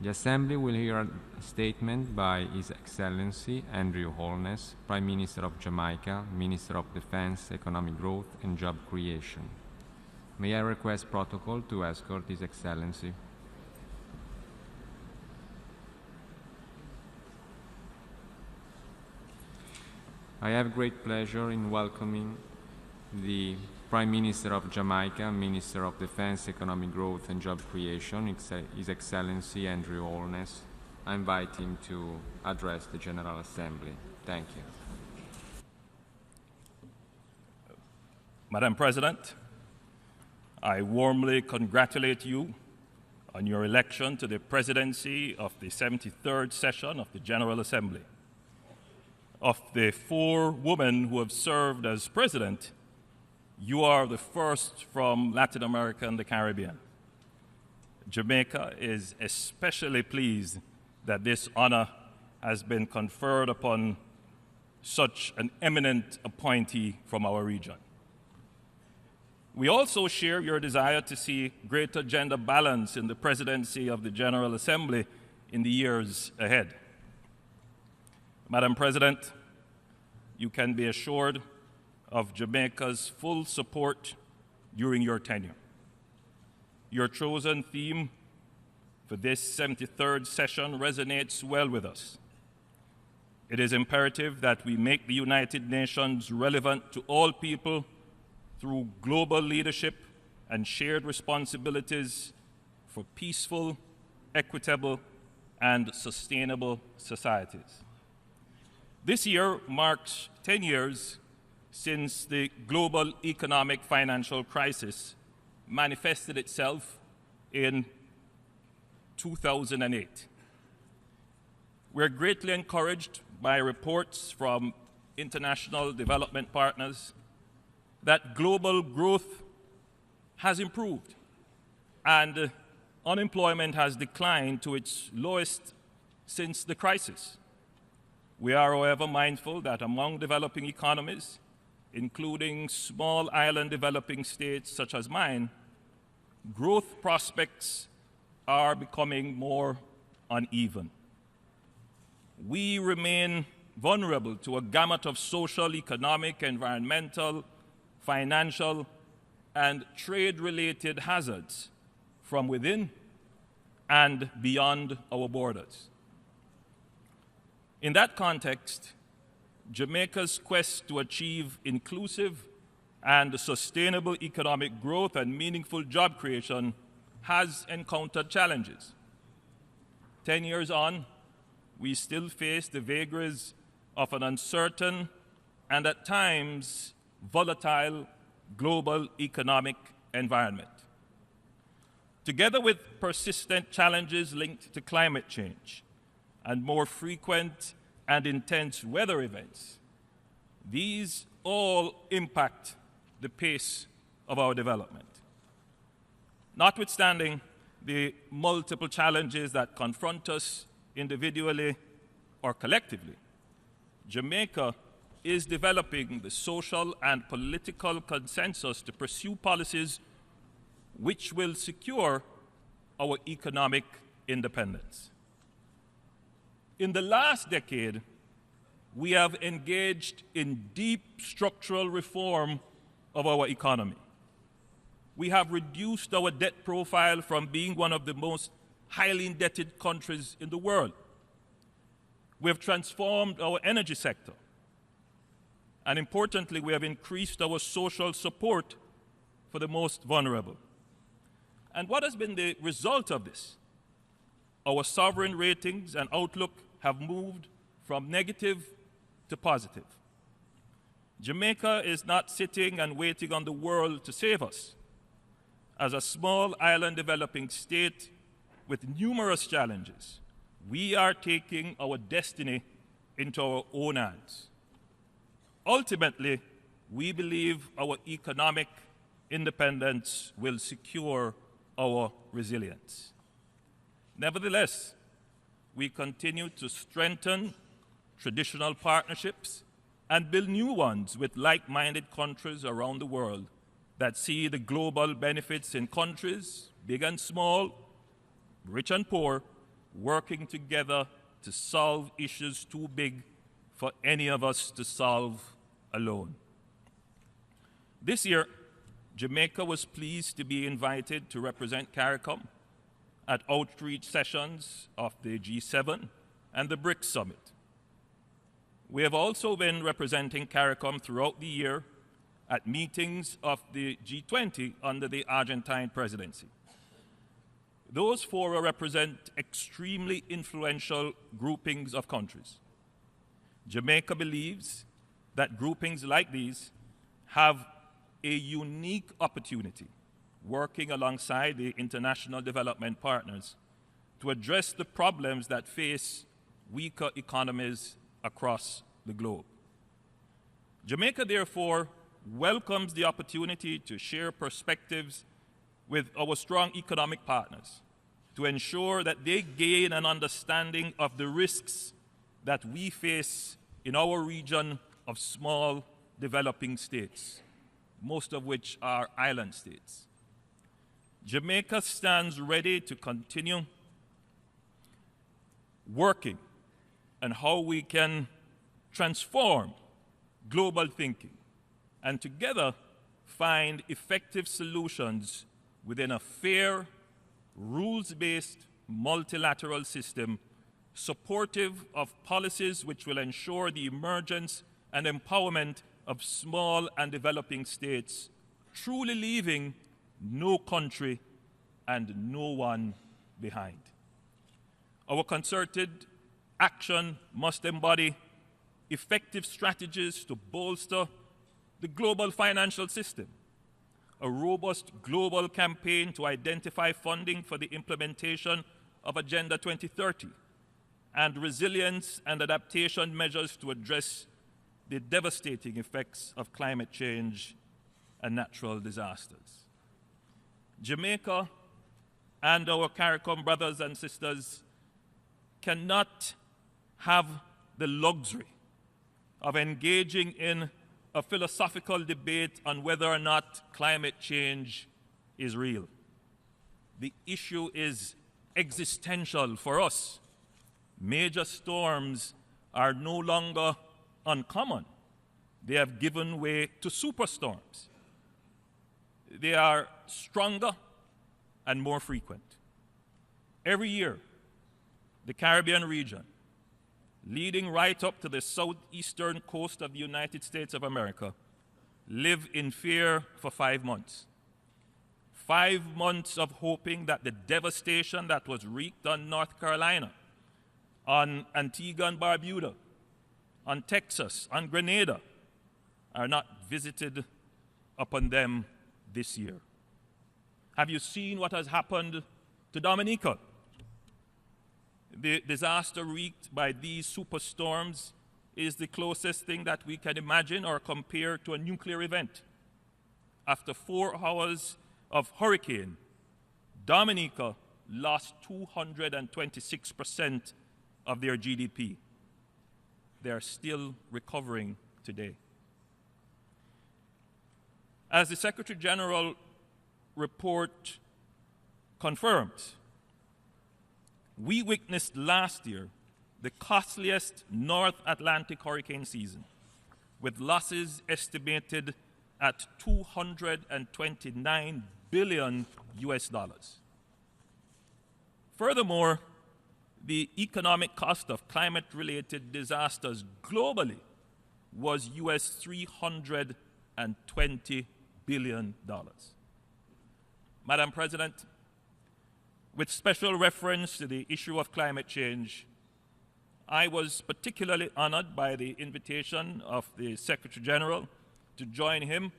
The Assembly will hear a statement by His Excellency Andrew Holness, Prime Minister of Jamaica, Minister of Defense, Economic Growth and Job Creation. May I request protocol to escort His Excellency. I have great pleasure in welcoming the Prime Minister of Jamaica, Minister of Defense, Economic Growth and Job Creation, His Excellency Andrew Holness. I invite him to address the General Assembly. Thank you. Madam President, I warmly congratulate you on your election to the presidency of the 73rd session of the General Assembly. Of the 4 women who have served as president, you are the first from Latin America and the Caribbean. Jamaica is especially pleased that this honor has been conferred upon such an eminent appointee from our region. We also share your desire to see greater gender balance in the presidency of the General Assembly in the years ahead. Madam President, you can be assured of Jamaica's full support during your tenure. Your chosen theme for this 73rd session resonates well with us. It is imperative that we make the United Nations relevant to all people through global leadership and shared responsibilities for peaceful, equitable, and sustainable societies. This year marks 10 years since the global economic financial crisis manifested itself in 2008. We're greatly encouraged by reports from international development partners that global growth has improved and unemployment has declined to its lowest since the crisis. We are, however, mindful that among developing economies, including small island developing states such as mine, growth prospects are becoming more uneven. We remain vulnerable to a gamut of social, economic, environmental, financial, and trade-related hazards from within and beyond our borders. In that context, Jamaica's quest to achieve inclusive and sustainable economic growth and meaningful job creation has encountered challenges. 10 years on, we still face the vagaries of an uncertain and at times volatile global economic environment. Together with persistent challenges linked to climate change and more frequent and intense weather events, these all impact the pace of our development. Notwithstanding the multiple challenges that confront us individually or collectively, Jamaica is developing the social and political consensus to pursue policies which will secure our economic independence. In the last decade, we have engaged in deep structural reform of our economy. We have reduced our debt profile from being one of the most highly indebted countries in the world. We have transformed our energy sector. And importantly, we have increased our social support for the most vulnerable. And what has been the result of this? Our sovereign ratings and outlook have moved from negative to positive. Jamaica is not sitting and waiting on the world to save us. As a small island developing state with numerous challenges, we are taking our destiny into our own hands. Ultimately, we believe our economic independence will secure our resilience. Nevertheless, we continue to strengthen traditional partnerships and build new ones with like-minded countries around the world that see the global benefits in countries, big and small, rich and poor, working together to solve issues too big for any of us to solve alone. This year, Jamaica was pleased to be invited to represent CARICOM at outreach sessions of the G7 and the BRICS Summit. We have also been representing CARICOM throughout the year at meetings of the G20 under the Argentine presidency. Those fora represent extremely influential groupings of countries. Jamaica believes that groupings like these have a unique opportunity, working alongside the international development partners, to address the problems that face weaker economies across the globe. Jamaica, therefore, welcomes the opportunity to share perspectives with our strong economic partners to ensure that they gain an understanding of the risks that we face in our region of small developing states, most of which are island states. Jamaica stands ready to continue working on how we can transform global thinking and together find effective solutions within a fair, rules-based multilateral system supportive of policies which will ensure the emergence and empowerment of small and developing states, truly leaving no country and no one behind. Our concerted action must embody effective strategies to bolster the global financial system, a robust global campaign to identify funding for the implementation of Agenda 2030, and resilience and adaptation measures to address the devastating effects of climate change and natural disasters. Jamaica and our CARICOM brothers and sisters cannot have the luxury of engaging in a philosophical debate on whether or not climate change is real. The issue is existential for us. Major storms are no longer uncommon. They have given way to superstorms. They are stronger and more frequent. Every year, the Caribbean region, leading right up to the southeastern coast of the United States of America, live in fear for 5 months. 5 months of hoping that the devastation that was wreaked on North Carolina, on Antigua and Barbuda, on Texas, on Grenada, are not visited upon them this year. Have you seen what has happened to Dominica? The disaster wreaked by these superstorms is the closest thing that we can imagine or compare to a nuclear event. After 4 hours of hurricane, Dominica lost 226% of their GDP. They are still recovering today. As the Secretary General report confirms, we witnessed last year the costliest North Atlantic hurricane season, with losses estimated at $229 billion US. Furthermore, the economic cost of climate-related disasters globally was US $320 billion. Madam President, with special reference to the issue of climate change, I was particularly honored by the invitation of the Secretary General to join him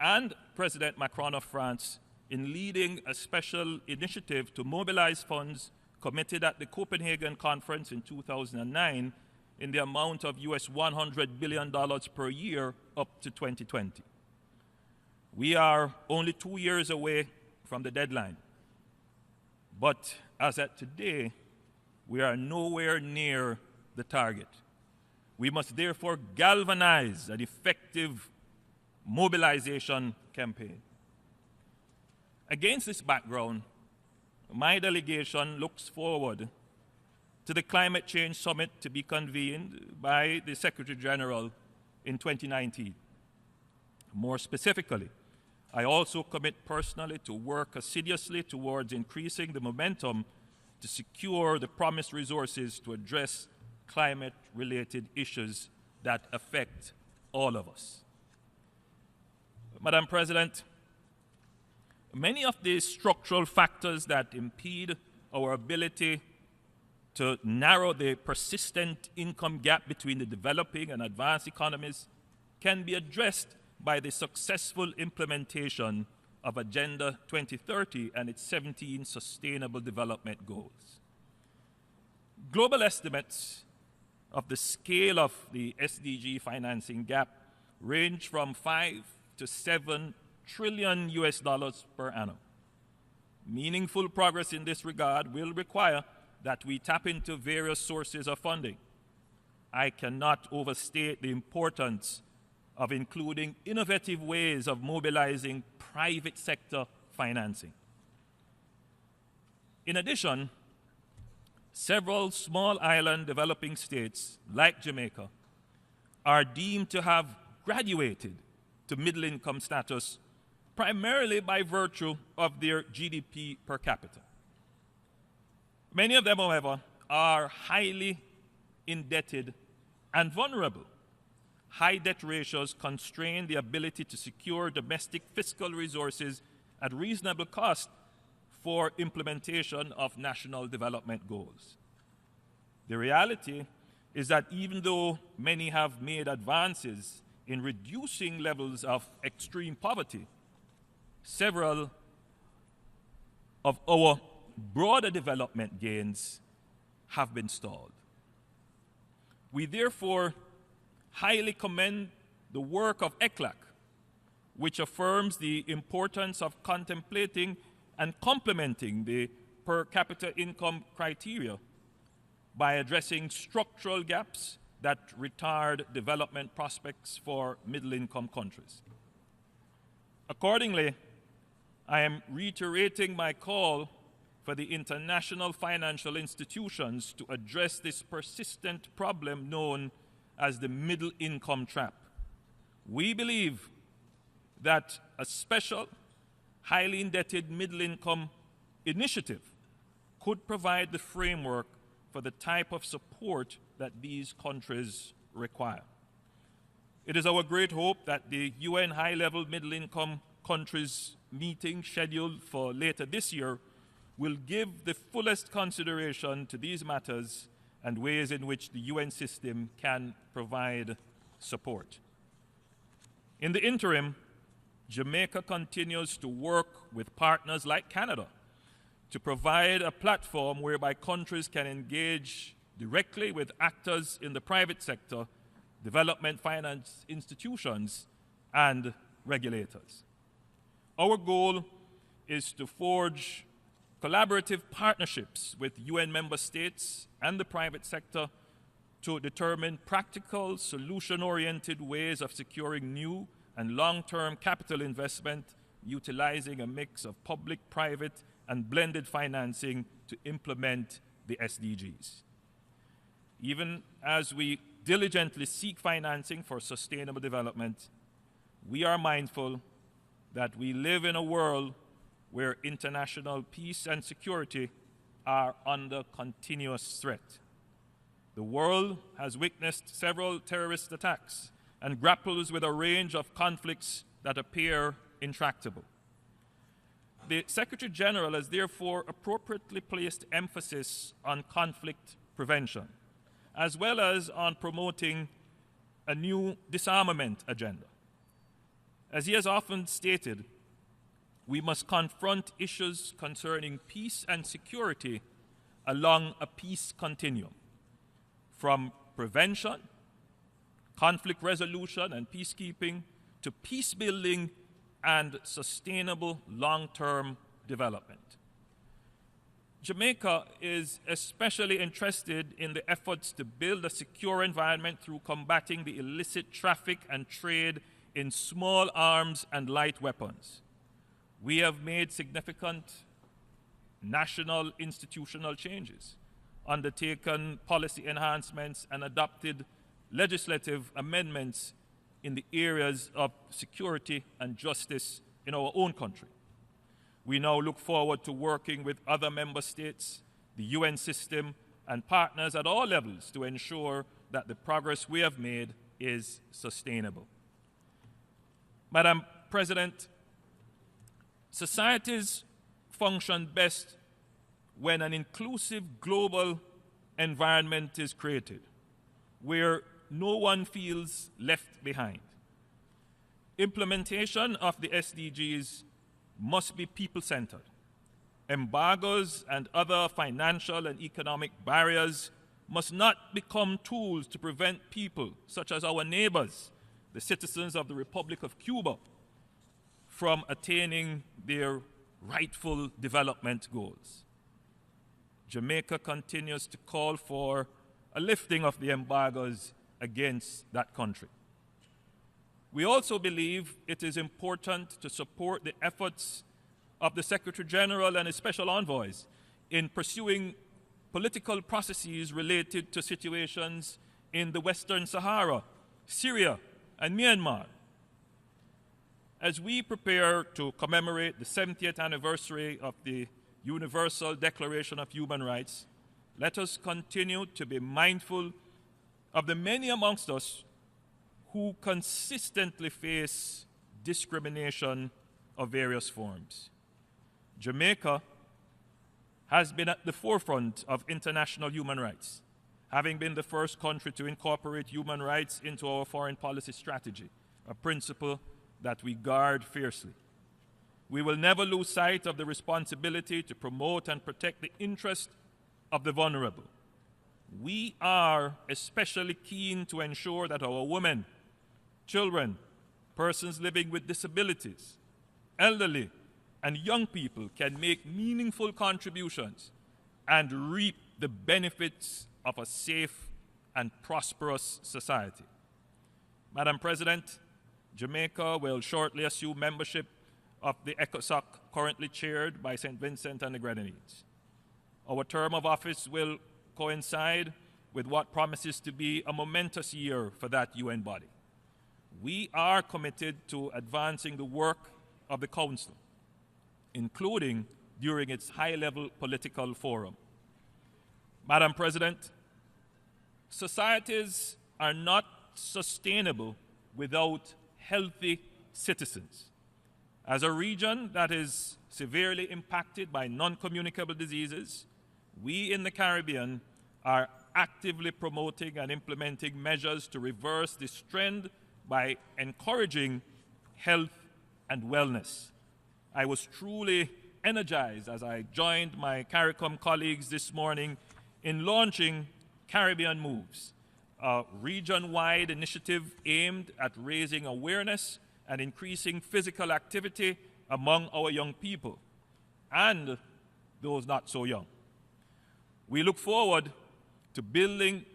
and President Macron of France in leading a special initiative to mobilize funds committed at the Copenhagen Conference in 2009 in the amount of US $100 billion per year up to 2020. We are only 2 years away from the deadline. But as at today, we are nowhere near the target. We must therefore galvanize an effective mobilization campaign. Against this background, my delegation looks forward to the Climate Change Summit to be convened by the Secretary General in 2019. More specifically, I also commit personally to work assiduously towards increasing the momentum to secure the promised resources to address climate-related issues that affect all of us. Madam President, many of the structural factors that impede our ability to narrow the persistent income gap between the developing and advanced economies can be addressed by the successful implementation of Agenda 2030 and its 17 Sustainable Development Goals. Global estimates of the scale of the SDG financing gap range from 5 to 7 trillion US dollars per annum. Meaningful progress in this regard will require that we tap into various sources of funding. I cannot overstate the importance of including innovative ways of mobilizing private sector financing. In addition, several small island developing states, like Jamaica, are deemed to have graduated to middle income status primarily by virtue of their GDP per capita. Many of them, however, are highly indebted and vulnerable. High debt ratios constrain the ability to secure domestic fiscal resources at reasonable cost for implementation of national development goals. The reality is that even though many have made advances in reducing levels of extreme poverty, several of our broader development gains have been stalled. We therefore highly commend the work of ECLAC, which affirms the importance of contemplating and complementing the per capita income criteria by addressing structural gaps that retard development prospects for middle-income countries. Accordingly, I am reiterating my call for the international financial institutions to address this persistent problem known as the middle income trap. We believe that a special, highly indebted middle income initiative could provide the framework for the type of support that these countries require. It is our great hope that the UN high-level middle-income countries meeting scheduled for later this year will give the fullest consideration to these matters and ways in which the UN system can provide support. In the interim, Jamaica continues to work with partners like Canada to provide a platform whereby countries can engage directly with actors in the private sector, development finance institutions, and regulators. Our goal is to forge collaborative partnerships with UN member states and the private sector to determine practical, solution-oriented ways of securing new and long-term capital investment, utilizing a mix of public, private, and blended financing to implement the SDGs. Even as we diligently seek financing for sustainable development, we are mindful that we live in a world where international peace and security are under continuous threat. The world has witnessed several terrorist attacks and grapples with a range of conflicts that appear intractable. The Secretary General has therefore appropriately placed emphasis on conflict prevention, as well as on promoting a new disarmament agenda. As he has often stated, we must confront issues concerning peace and security along a peace continuum, from prevention, conflict resolution and peacekeeping, to peace building and sustainable long-term development. Jamaica is especially interested in the efforts to build a secure environment through combating the illicit traffic and trade in small arms and light weapons. We have made significant national institutional changes. undertaken policy enhancements, and adopted legislative amendments in the areas of security and justice in our own country. We now look forward to working with other member states, the UN system, and partners at all levels to ensure that the progress we have made is sustainable. Madam President, societies function best when an inclusive global environment is created, where no one feels left behind. Implementation of the SDGs must be people-centered. Embargoes and other financial and economic barriers must not become tools to prevent people, such as our neighbors, the citizens of the Republic of Cuba, from attaining their rightful development goals. Jamaica continues to call for a lifting of the embargoes against that country. We also believe it is important to support the efforts of the Secretary General and his special envoys in pursuing political processes related to situations in the Western Sahara, Syria, and Myanmar. As we prepare to commemorate the 70th anniversary of the Universal Declaration of Human Rights, let us continue to be mindful of the many amongst us who consistently face discrimination of various forms. Jamaica has been at the forefront of international human rights, having been the first country to incorporate human rights into our foreign policy strategy, a principle that we guard fiercely. We will never lose sight of the responsibility to promote and protect the interest of the vulnerable. We are especially keen to ensure that our women, children, persons living with disabilities, elderly, and young people can make meaningful contributions and reap the benefits of a safe and prosperous society. Madam President, Jamaica will shortly assume membership of the ECOSOC currently chaired by St. Vincent and the Grenadines. Our term of office will coincide with what promises to be a momentous year for that UN body. We are committed to advancing the work of the Council, including during its high-level political forum. Madam President, societies are not sustainable without healthy citizens. As a region that is severely impacted by non-communicable diseases, we in the Caribbean are actively promoting and implementing measures to reverse this trend by encouraging health and wellness. I was truly energized as I joined my CARICOM colleagues this morning in launching Caribbean Moves, a region-wide initiative aimed at raising awareness and increasing physical activity among our young people and those not so young. We look forward to building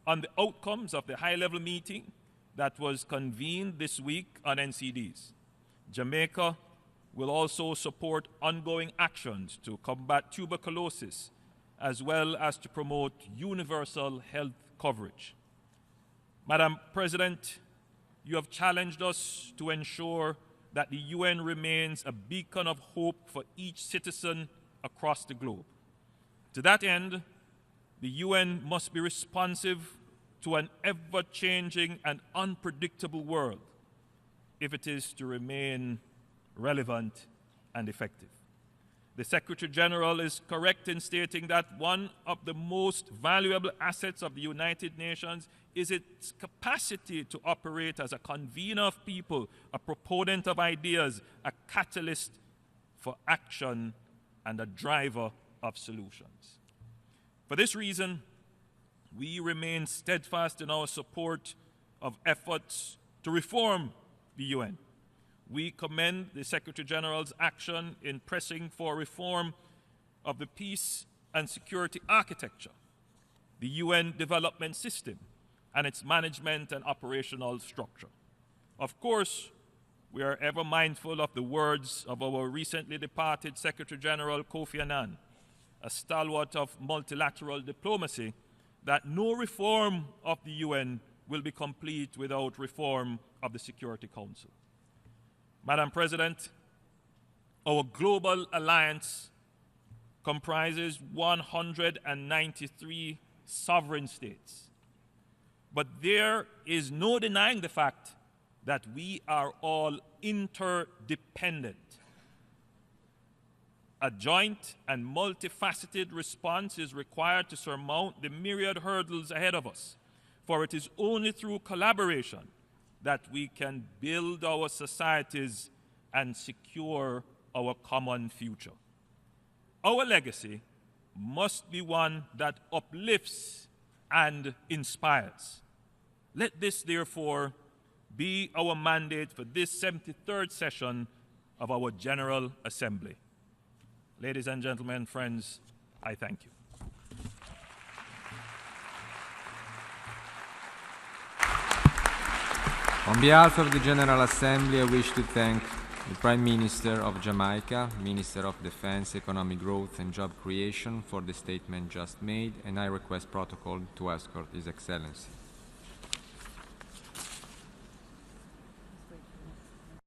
on the outcomes of the high-level meeting that was convened this week on NCDs. Jamaica will also support ongoing actions to combat tuberculosis, as well as to promote universal health coverage. Madam President, you have challenged us to ensure that the UN remains a beacon of hope for each citizen across the globe. To that end, the UN must be responsive to an ever-changing and unpredictable world if it is to remain relevant and effective. The Secretary General is correct in stating that one of the most valuable assets of the United Nations is its capacity to operate as a convener of people, a proponent of ideas, a catalyst for action, and a driver of solutions. For this reason, we remain steadfast in our support of efforts to reform the UN. We commend the Secretary General's action in pressing for reform of the peace and security architecture, the UN development system, and its management and operational structure. Of course, we are ever mindful of the words of our recently departed Secretary General Kofi Annan, a stalwart of multilateral diplomacy, that no reform of the UN will be complete without reform of the Security Council. Madam President, our global alliance comprises 193 sovereign states. But there is no denying the fact that we are all interdependent. A joint and multifaceted response is required to surmount the myriad hurdles ahead of us, for it is only through collaboration that we can build our societies and secure our common future. Our legacy must be one that uplifts and inspires. Let this, therefore, be our mandate for this 73rd session of our General Assembly. Ladies and gentlemen, friends, I thank you. On behalf of the General Assembly, I wish to thank the Prime Minister of Jamaica, Minister of Defense, Economic Growth and Job Creation for the statement just made, and I request protocol to escort His Excellency.